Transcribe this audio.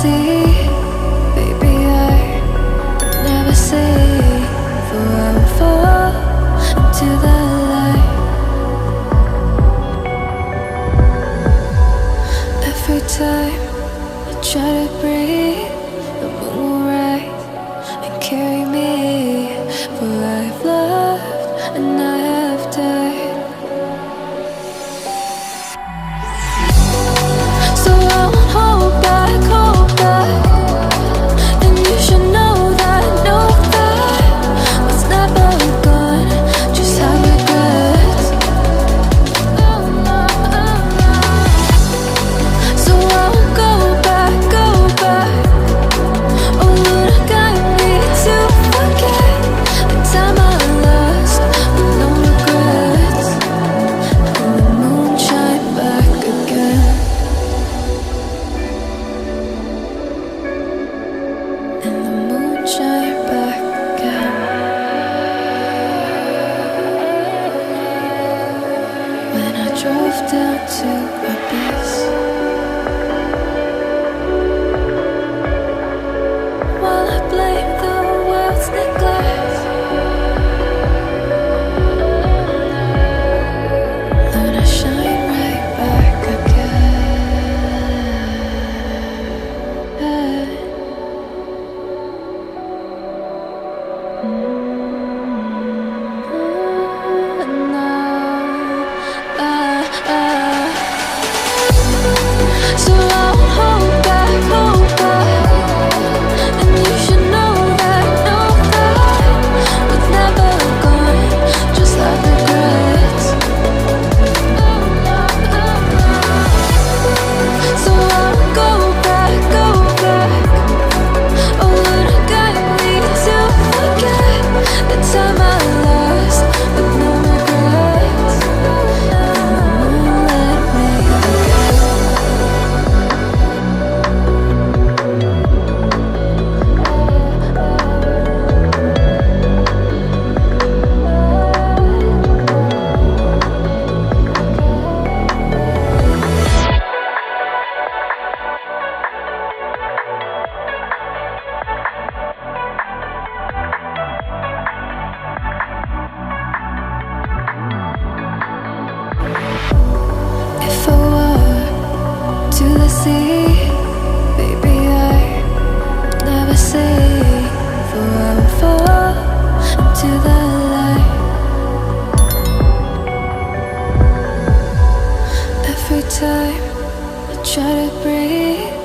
sea, baby, I never say, for I will fall into the light. Every time I try to breathe, the moon will rise and carry me, for I've loved and I have died. So I won't hold back, and you should know that what's never gone just have regrets. So I won't go back. Oh Lord, guide me to forget the time I lost with no regrets. And the moon shine back again. And the moon shine back again. When I drove down to abyss, while I blame the world's neglect, then I shine right back again. So I won't hold back, and you should know that what's never gone just like regrets. So I won't go back. Oh Lord, guide me to forget the time I lost with no regrets. And the moon let me forget. If I were to the sea, baby, I never say, for I will fall into the light. Every time I try to breathe,